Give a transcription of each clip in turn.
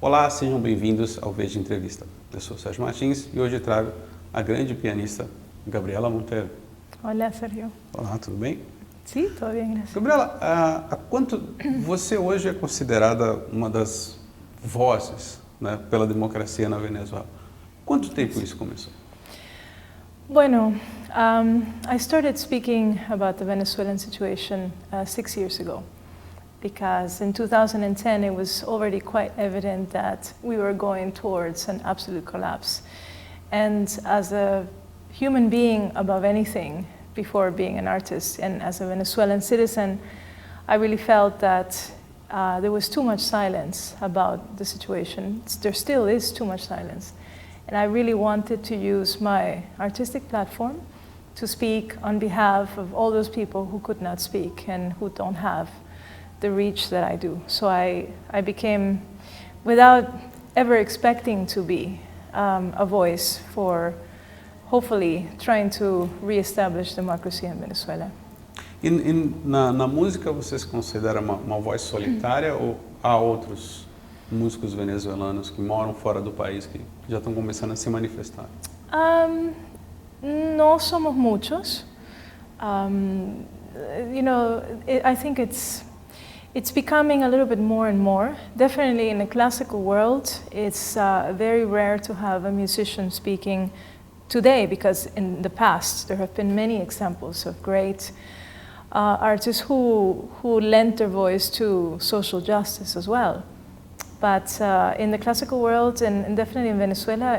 Olá, sejam bem-vindos ao VALEvj Entrevista. Eu sou o Sérgio Martins e hoje trago a grande pianista Gabriela Montero. Olá, Sérgio. Olá, tudo bem? Sim, tudo bem, graças. Gabriela, há quanto você hoje é considerada uma das vozes, né, pela democracia na Venezuela? Quanto tempo isso começou? Bueno, I started speaking about the Venezuelan situation 6 years ago, because in 2010 it was already quite evident that we were going towards an absolute collapse. And as a human being above anything, before being an artist, and as a Venezuelan citizen, I really felt that there was too much silence about the situation. There still is too much silence. And I really wanted to use my artistic platform to speak on behalf of all those people who could not speak and who don't have the reach that I do. So I became, without ever expecting to be a voice for hopefully trying to re-establish democracy in Venezuela. Na música você se considera uma voz solitária ou há outros músicos venezuelanos que moram fora do país que já estão começando a se manifestar? No somos muchos. I think it's becoming a little bit more and more. Definitely in the classical world, it's very rare to have a musician speaking today, because in the past there have been many examples of great artists who lent their voice to social justice as well. But in the classical world, and definitely in Venezuela,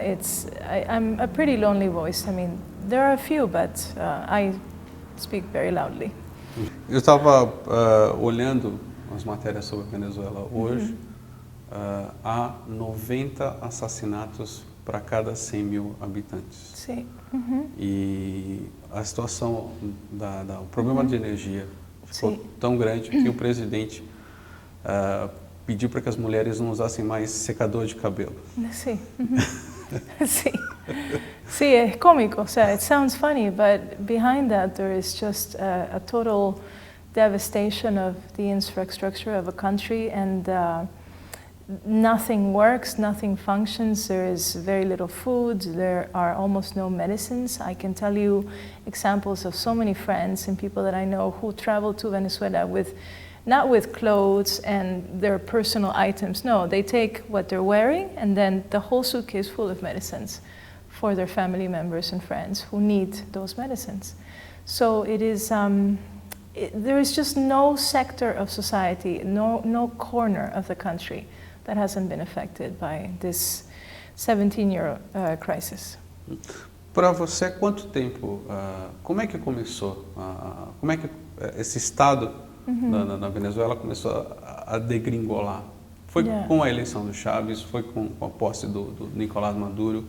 I'm a pretty lonely voice. I mean, there are a few, but I speak very loudly. Eu estava olhando as matérias sobre a Venezuela hoje. Há 90 assassinatos para cada 100 mil habitantes. Sim. E a situação o problema de energia ficou tão grande que o presidente pediu para que as mulheres não usassem mais secador de cabelo. Sim. Sim. Sim, é cômico. O sea, it sounds funny, but behind that there is just a total devastation of the infrastructure of a country, and nothing works, nothing functions. There is very little food. There are almost no medicines. I can tell you examples of so many friends and people that I know who travel to Venezuela not with clothes and their personal items. No, they take what they're wearing and then the whole suitcase full of medicines for their family members and friends who need those medicines. So it is, there is just no sector of society, no corner of the country that hasn't been affected by this 17-year crisis. Para você, quanto tempo, como é que começou? Como é que esse estado na Venezuela começou a degringolar? Foi com a eleição do Chávez? Foi com a posse do Nicolás Maduro?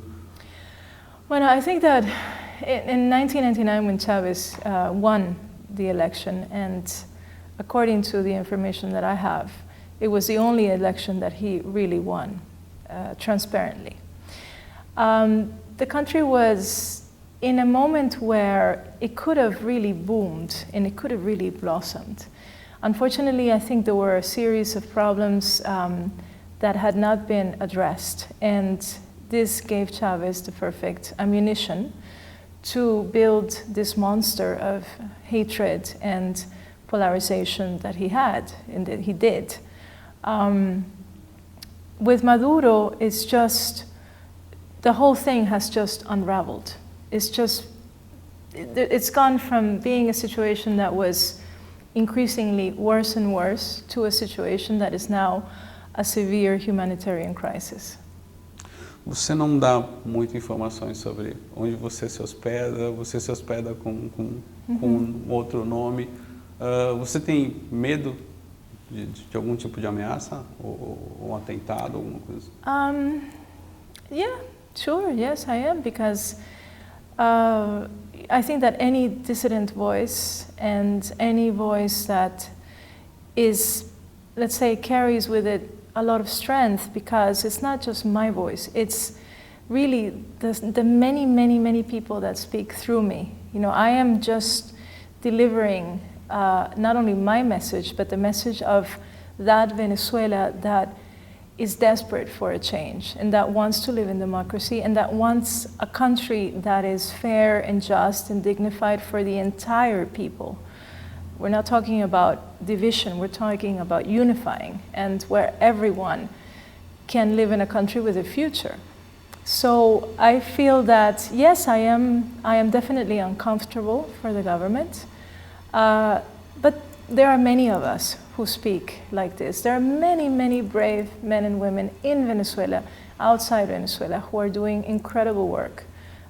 Well, I think that in 1999, when Chávez won the election, and according to the information that I have, it was the only election that he really won transparently. The country was in a moment where it could have really boomed and it could have really blossomed. Unfortunately, I think there were a series of problems that had not been addressed, and this gave Chávez the perfect ammunition to build this monster of hatred and polarization that he had and that he did. With Maduro, it's just, the whole thing has just unraveled. It's gone from being a situation that was increasingly worse and worse to a situation that is now a severe humanitarian crisis. Você não dá muitas informações sobre onde você se hospeda com outro nome. Você tem medo de algum tipo de ameaça ou um atentado, alguma coisa? Yeah, sure, yes, I am, because I think that any dissident voice and any voice that is, let's say, carries with it a lot of strength, because it's not just my voice, it's really the many, many, many people that speak through me. You know, I am just delivering not only my message, but the message of that Venezuela that is desperate for a change and that wants to live in democracy and that wants a country that is fair and just and dignified for the entire people. We're not talking about division, we're talking about unifying and where everyone can live in a country with a future. So I feel that, yes, I am definitely uncomfortable for the government, but there are many of us who speak like this. There are many, many brave men and women in Venezuela, outside Venezuela, who are doing incredible work.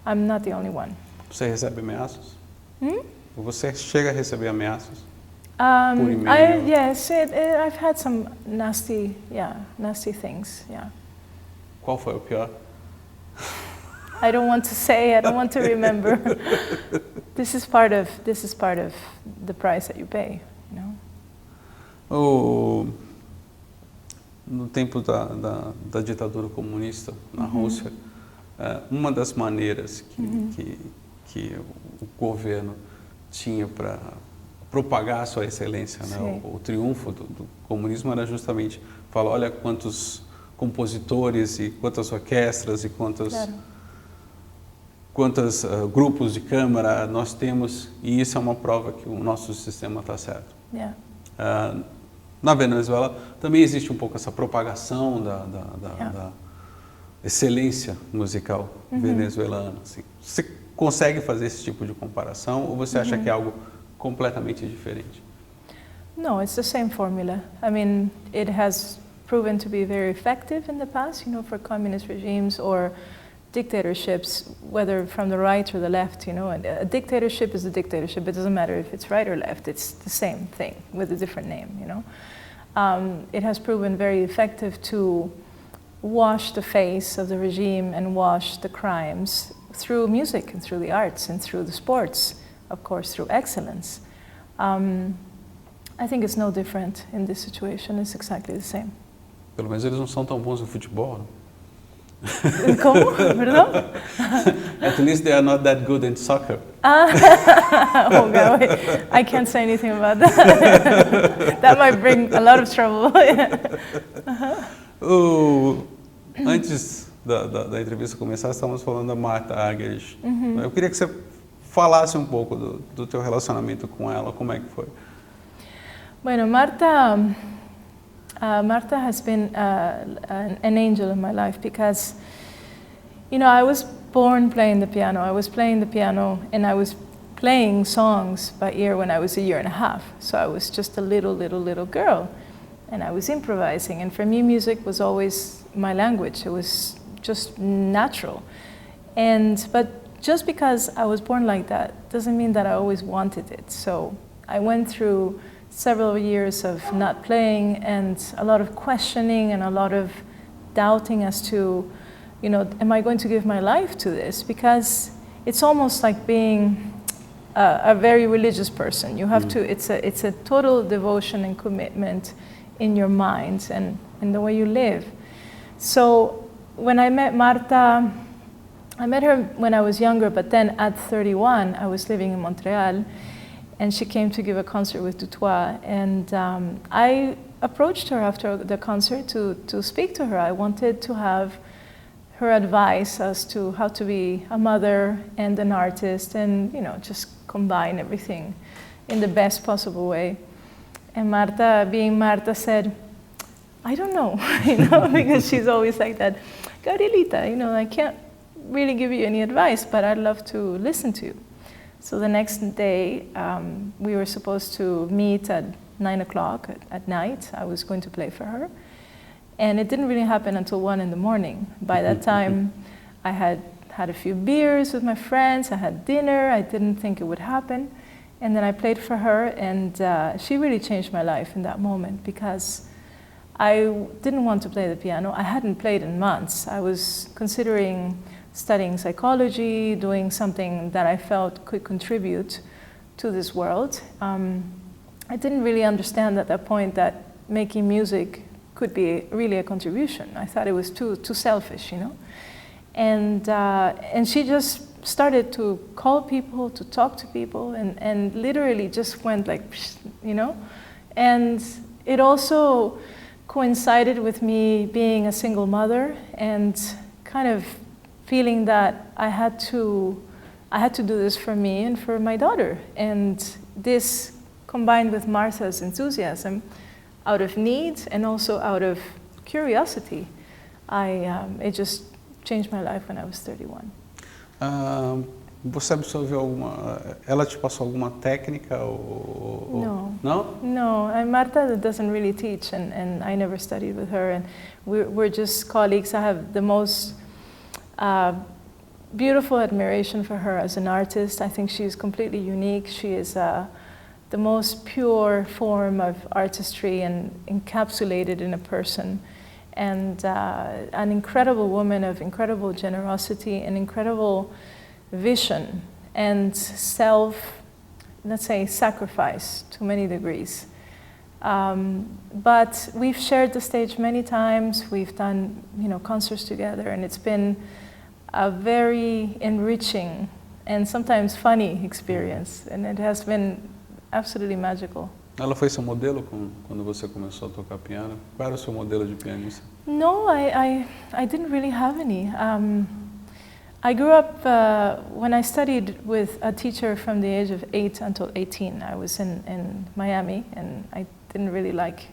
I'm not the only one. Você recebe ameaças? Você chega a receber ameaças? Por e-mail? Yes, I've had some nasty things, yeah. Qual foi o pior? I don't want to say, I don't want to remember. This is part of the price that you pay, you know. No tempo da ditadura comunista na Rússia, uma das maneiras que o governo tinha para propagar a sua excelência, né, o triunfo do comunismo era justamente falar, olha quantos compositores e quantas orquestras e quantos grupos de câmara nós temos, e isso é uma prova que o nosso sistema está certo. Na Venezuela também existe um pouco essa propagação da excelência musical venezuelana. Assim. Você consegue fazer esse tipo de comparação ou você acha que é algo completamente diferente? No, it's the same formula. I mean, it has proven to be very effective in the past, you know, for communist regimes or dictatorships, whether from the right or the left, you know. And a dictatorship is a dictatorship. It doesn't matter if it's right or left. It's the same thing with a different name, you know. It has proven very effective to wash the face of the regime and wash the crimes through music and through the arts and through the sports, of course, through excellence. I think it's no different in this situation. It's exactly the same. Pelo menos eles não são tão bons no futebol, né? Como? Perdão? At least they are not that good in soccer. Oh God, wait. I can't say anything about that. That might bring a lot of trouble. Antes da entrevista começar, estávamos falando da Marta Argerich. Eu queria que você falasse um pouco do teu relacionamento com ela, como é que foi? Bueno, Marta has been an angel in my life because, you know, I was born playing the piano. I was playing the piano and I was playing songs by ear when I was 1.5 years. So I was just a little girl and I was improvising. And for me, music was always my language. It was just natural. But just because I was born like that doesn't mean that I always wanted it. So I went through several years of not playing and a lot of questioning and a lot of doubting as to, you know, am I going to give my life to this? Because it's almost like being a very religious person. You have to, it's a total devotion and commitment in your mind and in the way you live. So when I met Marta, I met her when I was younger, but then at 31, I was living in Montreal. And she came to give a concert with Dutoit, and I approached her after the concert to speak to her. I wanted to have her advice as to how to be a mother and an artist and, you know, just combine everything in the best possible way. And Marta, being Marta, said, I don't know, you know, because she's always like that, Gabrielita, you know, I can't really give you any advice, but I'd love to listen to you. So the next day, we were supposed to meet at 9 o'clock at night. I was going to play for her. And it didn't really happen until 1 a.m. By that time, I had had a few beers with my friends, I had dinner, I didn't think it would happen. And then I played for her, and she really changed my life in that moment because I didn't want to play the piano. I hadn't played in months. I was considering studying psychology, doing something that I felt could contribute to this world. I didn't really understand at that point that making music could be really a contribution. I thought it was too selfish, you know. And she just started to call people, to talk to people, and literally just went like, you know. And it also coincided with me being a single mother and kind of feeling that I had to do this for me and for my daughter. And this combined with Martha's enthusiasm, out of need and also out of curiosity, it just changed my life when I was 31. Você absorveu ela te passou alguma técnica ou No. Não? No, and Marta doesn't really teach, and I never studied with her, and we're just colleagues. I have the most beautiful admiration for her as an artist. I think she's completely unique. She is the most pure form of artistry and encapsulated in a person, and an incredible woman of incredible generosity and incredible vision and let's say, sacrifice to many degrees. But we've shared the stage many times. We've done, concerts together, and it's been a very enriching and sometimes funny experience, and it has been absolutely magical. Ela foi seu modelo quando você começou a tocar piano? Qual era o seu modelo de pianista? No, I didn't really have any. I grew up, when I studied with a teacher from the age of 8 until 18. I was in Miami, and I didn't really like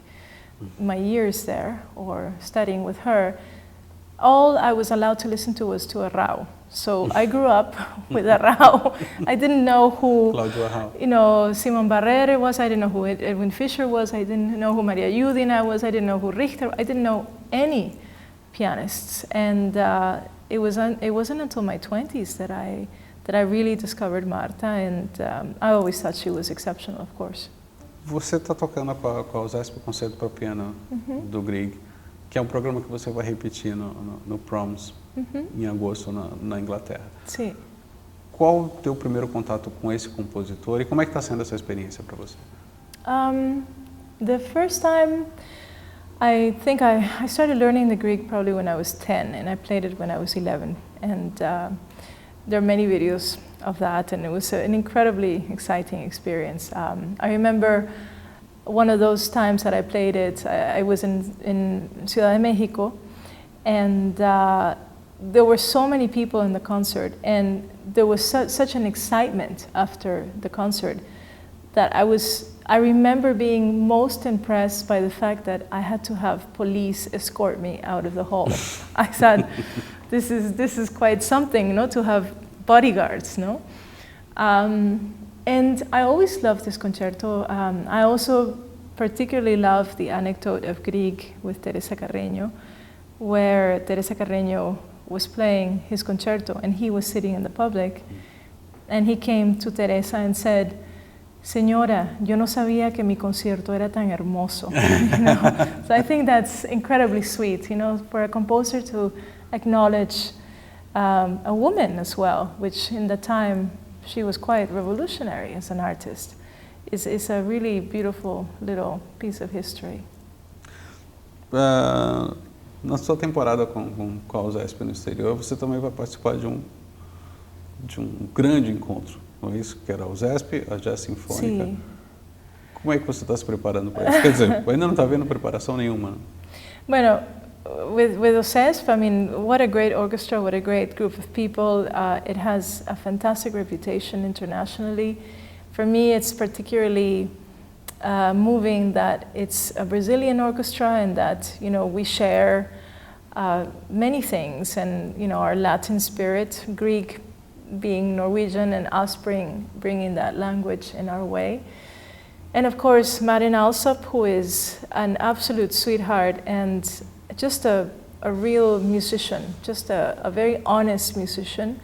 my years there or studying with her. All I was allowed to listen to was to a Rao. So I grew up with a Rao. I didn't know who Simon Barrere was. I didn't know who Edwin Fischer was. I didn't know who Maria Udina was. I didn't know who Richter. I didn't know any pianists. And it wasn't until my 20s that I really discovered Marta, and I always thought she was exceptional, of course. Você está tocando com a USESP o concerto para piano do Grieg, que é um programa que você vai repetir no Proms em agosto na Inglaterra. Sim. Qual o teu primeiro contato com esse compositor e como é que está sendo essa experiência para você? The first time, I think I started learning the Grieg probably when I was 10, and I played it when I was 11. And there are many videos of that, and it was an incredibly exciting experience. I remember one of those times that I played it, I was in Ciudad de Mexico, and there were so many people in the concert, and there was such an excitement after the concert that I remember being most impressed by the fact that I had to have police escort me out of the hall. I thought, this is quite something, to have bodyguards, and I always loved this concerto. I also particularly love the anecdote of Grieg with Teresa Carreño, where Teresa Carreño was playing his concerto and he was sitting in the public, and he came to Teresa and said, "Señora, yo no sabía que mi concierto era tan hermoso." So I think that's incredibly sweet, for a composer to acknowledge a woman as well, which in the time she was quite revolutionary as an artist. Is a really beautiful little piece of history. Na sua temporada com a USESP no exterior, você também vai participar de um grande encontro, não é isso? Que era a USESP, a Jazz Sinfônica. Sim. Como é que você está se preparando para isso? Quer dizer, ainda não está vendo preparação nenhuma. Bueno, with USESP, I mean, what a great orchestra, what a great group of people. It has a fantastic reputation internationally. For me, it's particularly moving that it's a Brazilian orchestra and that, we share many things, and, our Latin spirit, Greek being Norwegian and us bringing that language in our way. And of course, Marin Alsop, who is an absolute sweetheart and just a real musician, just a very honest musician,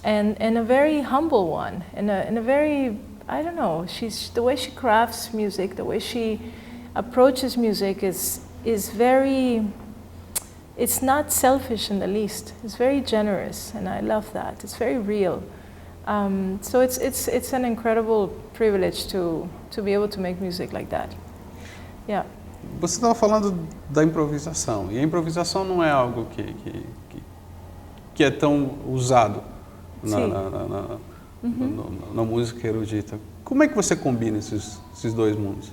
and a very humble one, and a very, I don't know, the way she crafts music, the way she approaches music is very, it's not selfish in the least. It's very generous, and I love that. It's very real. So it's an incredible privilege to be able to make music like that. Yeah. Você estava falando da improvisação, e a improvisação não é algo que é tão usado na música erudita. Como é que você combina esses dois mundos?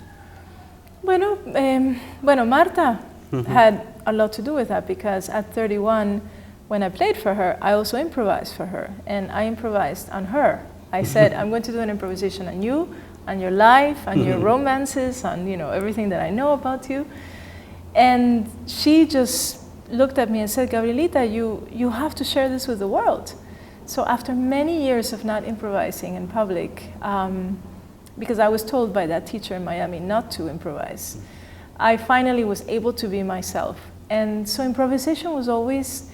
Bueno, Marta had a lot to do with that because at 31, when I played for her, I also improvised for her, and I improvised on her. I said, I'm going to do an improvisation on you, on your life, on your romances, on everything that I know about you. And she just looked at me and said, Gabrielita, you have to share this with the world. So after many years of not improvising in public, because I was told by that teacher in Miami not to improvise, I finally was able to be myself. And so improvisation was always,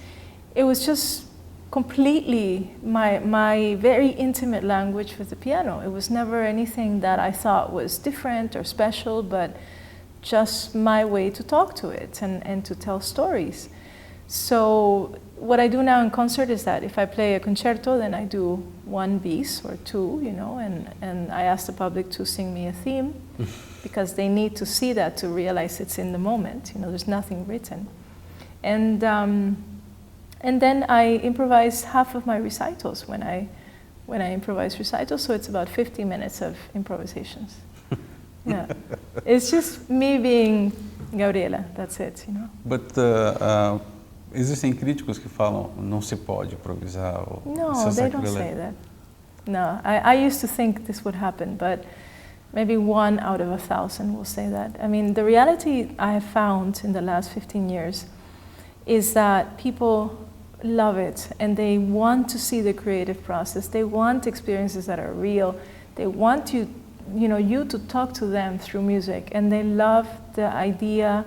it was just completely my very intimate language with the piano. It was never anything that I thought was different or special, but just my way to talk to it and to tell stories. So what I do now in concert is that if I play a concerto, then I do one piece or two, and I ask the public to sing me a theme because they need to see that to realize it's in the moment. There's nothing written. And then I improvise half of my recitals when I improvise recitals, so it's about 50 minutes of improvisations. Yeah, it's just me being Gabriela, that's it, But existem críticos que falam não se pode improvisar. No, they don't say that. No, I used to think this would happen, but maybe 1 out of 1,000 will say that. I mean, the reality I have found in the last 15 years is that people love it and they want to see the creative process. They want experiences that are real. They want you to talk to them through music, and they love the idea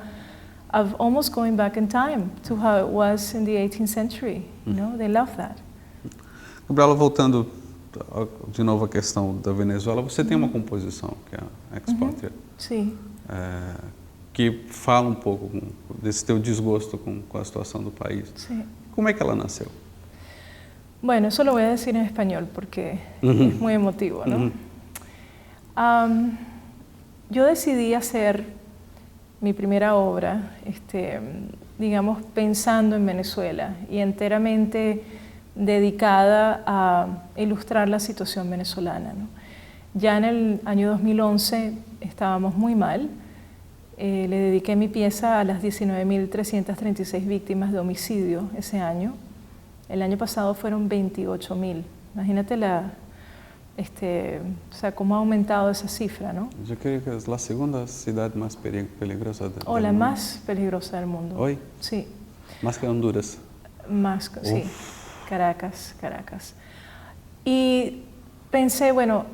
of almost going back in time to how it was in the 18th century. They love that. Gabriela, voltando de novo à questão da Venezuela, você tem uma composição que é a Ex-Patria. Sim. Que fala um pouco desse teu desgosto com a situação do país. Sí. Como é que ela nasceu? Bueno, eso lo voy a decir en español porque es muy emotivo, ¿no? Yo decidí hacer mi primera obra, digamos, pensando en Venezuela y enteramente dedicada a ilustrar la situación venezolana, ¿no? Ya en el año 2011 estábamos muy mal. Le dediqué mi pieza a las 19.336 víctimas de homicidio ese año. El año pasado fueron 28.000. Imagínate cómo ha aumentado esa cifra, ¿no? Yo creo que es la segunda ciudad más peligrosa del mundo. O la más peligrosa del mundo. ¿Hoy? Sí. Más que Honduras. Más, sí. Caracas. Y pensé, bueno,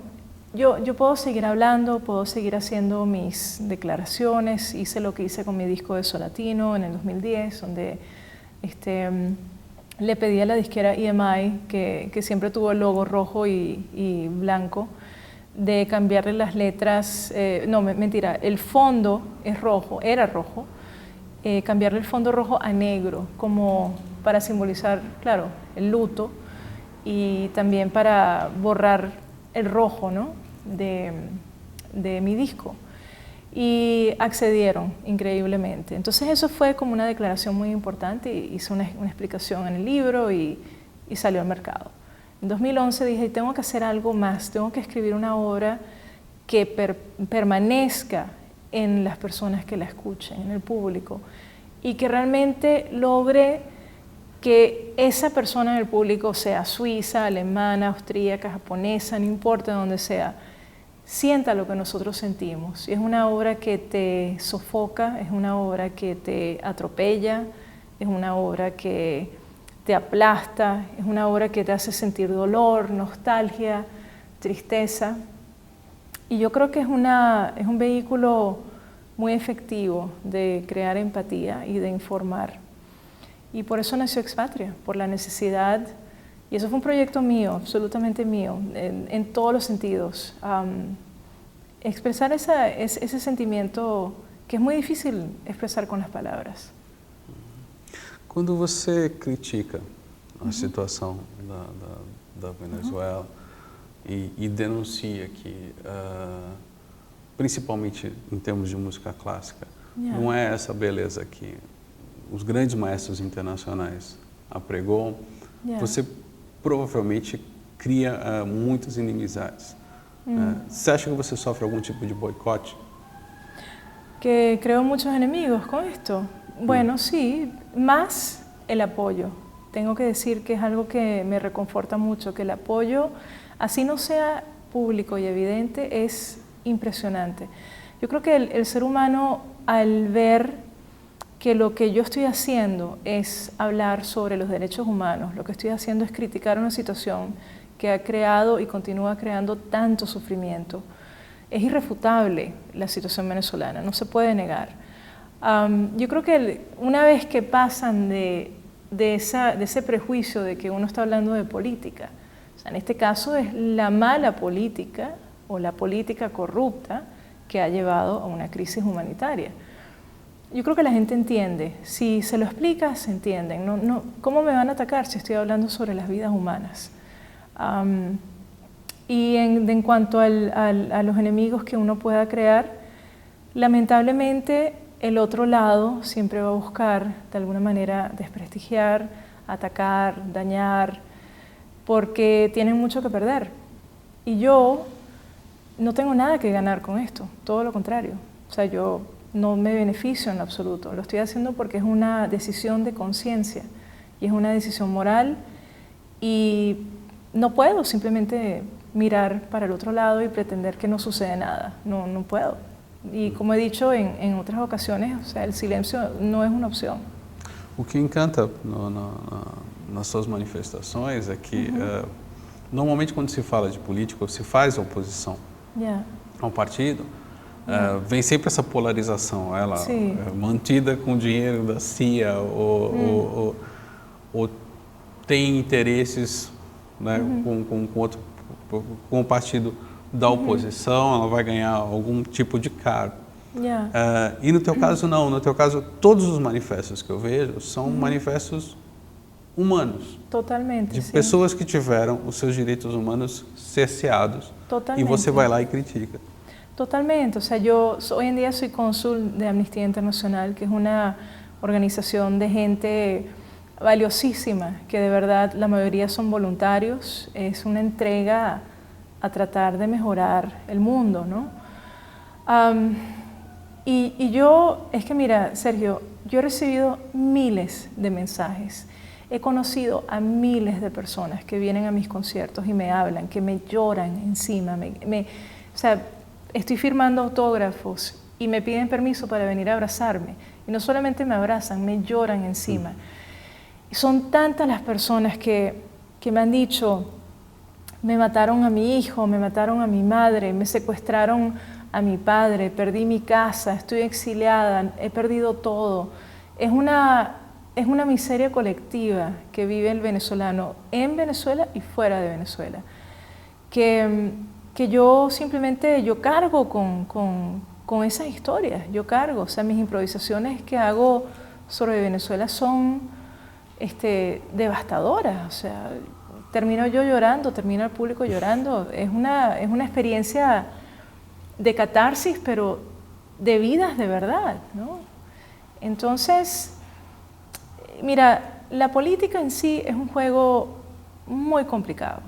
yo puedo seguir hablando, puedo seguir haciendo mis declaraciones. Hice lo que hice con mi disco de Solatino en el 2010, donde le pedí a la disquera EMI, que siempre tuvo el logo rojo y blanco, de cambiarle las letras, mentira, el fondo es rojo, era rojo, cambiarle el fondo rojo a negro, como para simbolizar, claro, el luto, y también para borrar el rojo, ¿no?, de mi disco. Y accedieron increíblemente. Entonces eso fue como una declaración muy importante, y hice una explicación en el libro y salió al mercado. En 2011 dije, tengo que hacer algo más, tengo que escribir una obra que permanezca en las personas que la escuchen, en el público, y que realmente logre que esa persona en el público, sea suiza, alemana, austríaca, japonesa, no importa de dónde sea, sienta lo que nosotros sentimos. Y es una obra que te sofoca, es una obra que te atropella, es una obra que te aplasta, es una obra que te hace sentir dolor, nostalgia, tristeza. Y yo creo que es un vehículo muy efectivo de crear empatía y de informar. Y por eso nació Ex-Patria, por la necesidad. Y eso fue un proyecto mío, absolutamente mío, en todos los sentidos. Expresar ese sentimiento que es muy difícil expresar con las palabras. Quando você critica a situação da Venezuela e denuncia que, principalmente em termos de música clássica, não é essa beleza que os grandes maestros internacionais apregou, você provavelmente cria muitas inimizades. Você acha que você sofre algum tipo de boicote? Que creo muchos enemigos con esto. Bueno, sí, más el apoyo. Tengo que decir que es algo que me reconforta mucho, que el apoyo, así no sea público y evidente, es impresionante. Yo creo que el ser humano, al ver que lo que yo estoy haciendo es hablar sobre los derechos humanos, lo que estoy haciendo es criticar una situación que ha creado y continúa creando tanto sufrimiento. Es irrefutable la situación venezolana, no se puede negar. Yo creo que una vez que pasan de ese prejuicio de que uno está hablando de política, o sea, en este caso es la mala política o la política corrupta que ha llevado a una crisis humanitaria. Yo creo que la gente entiende, si se lo explicas, se entienden. ¿Cómo me van a atacar si estoy hablando sobre las vidas humanas? Y en cuanto a los enemigos que uno pueda crear, lamentablemente el otro lado siempre va a buscar de alguna manera desprestigiar, atacar, dañar, porque tienen mucho que perder. Y yo no tengo nada que ganar con esto, todo lo contrario. O sea, yo no me beneficio en lo absoluto, lo estoy haciendo porque es una decisión de conciencia y es una decisión moral y no puedo simplemente mirar para el otro lado y pretender que no sucede nada, no puedo. Y como he dicho en otras ocasiones, o sea, el silencio no es una opción. O que encanta nas suas manifestações é que, normalmente quando se fala de política, ou se faz oposição a um partido, vem sempre essa polarização, ela é mantida com dinheiro da CIA ou tem interesses, né, com o partido da oposição, ela vai ganhar algum tipo de cargo. E no teu caso não, no teu caso todos os manifestos que eu vejo são manifestos humanos. Totalmente, de pessoas que tiveram os seus direitos humanos cerceados. Totalmente. E você vai lá e critica. Totalmente, o sea, yo hoy en día soy cónsul de Amnistía Internacional, que es una organización de gente valiosísima, que de verdad la mayoría son voluntarios, es una entrega a tratar de mejorar el mundo, ¿no? Y yo, es que mira, Sergio, yo he recibido miles de mensajes, he conocido a miles de personas que vienen a mis conciertos y me hablan, que me lloran encima, o sea, estoy firmando autógrafos y me piden permiso para venir a abrazarme. Y no solamente me abrazan, me lloran encima. Y son tantas las personas que me han dicho, me mataron a mi hijo, me mataron a mi madre, me secuestraron a mi padre, perdí mi casa, estoy exiliada, he perdido todo. Es una miseria colectiva que vive el venezolano en Venezuela y fuera de Venezuela. Que yo simplemente, yo cargo con esas historias, yo cargo, o sea, mis improvisaciones que hago sobre Venezuela son devastadoras, o sea, termino yo llorando, termina el público llorando, es una experiencia de catarsis, pero de vidas de verdad, ¿no? Entonces, mira, la política en sí es un juego muy complicado.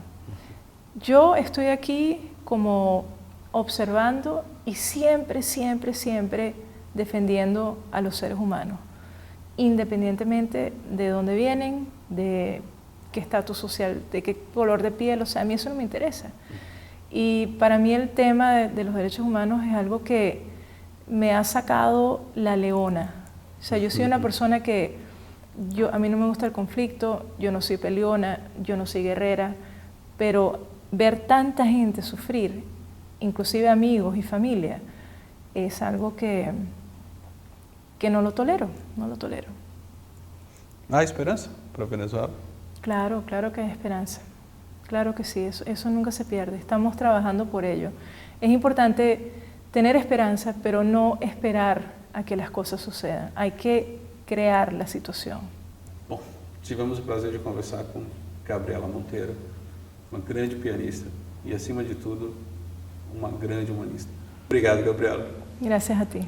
Yo estoy aquí como observando y siempre, siempre, siempre defendiendo a los seres humanos, independientemente de dónde vienen, de qué estatus social, de qué color de piel, o sea, a mí eso no me interesa. Y para mí el tema de los derechos humanos es algo que me ha sacado la leona. O sea, yo soy una persona que, a mí no me gusta el conflicto, yo no soy peleona, yo no soy guerrera, pero ver tanta gente sufrir, inclusive amigos y familia, es algo que no lo tolero, no lo tolero. ¿Hay esperanza para Venezuela? Claro, claro que hay esperanza. Claro que sí, eso nunca se pierde. Estamos trabajando por ello. Es importante tener esperanza, pero no esperar a que las cosas sucedan. Hay que crear la situación. Bom, tivemos o prazer de conversar com Gabriela Montero, uma grande pianista e, acima de tudo, uma grande humanista. Obrigado, Gabriela. Gracias a ti.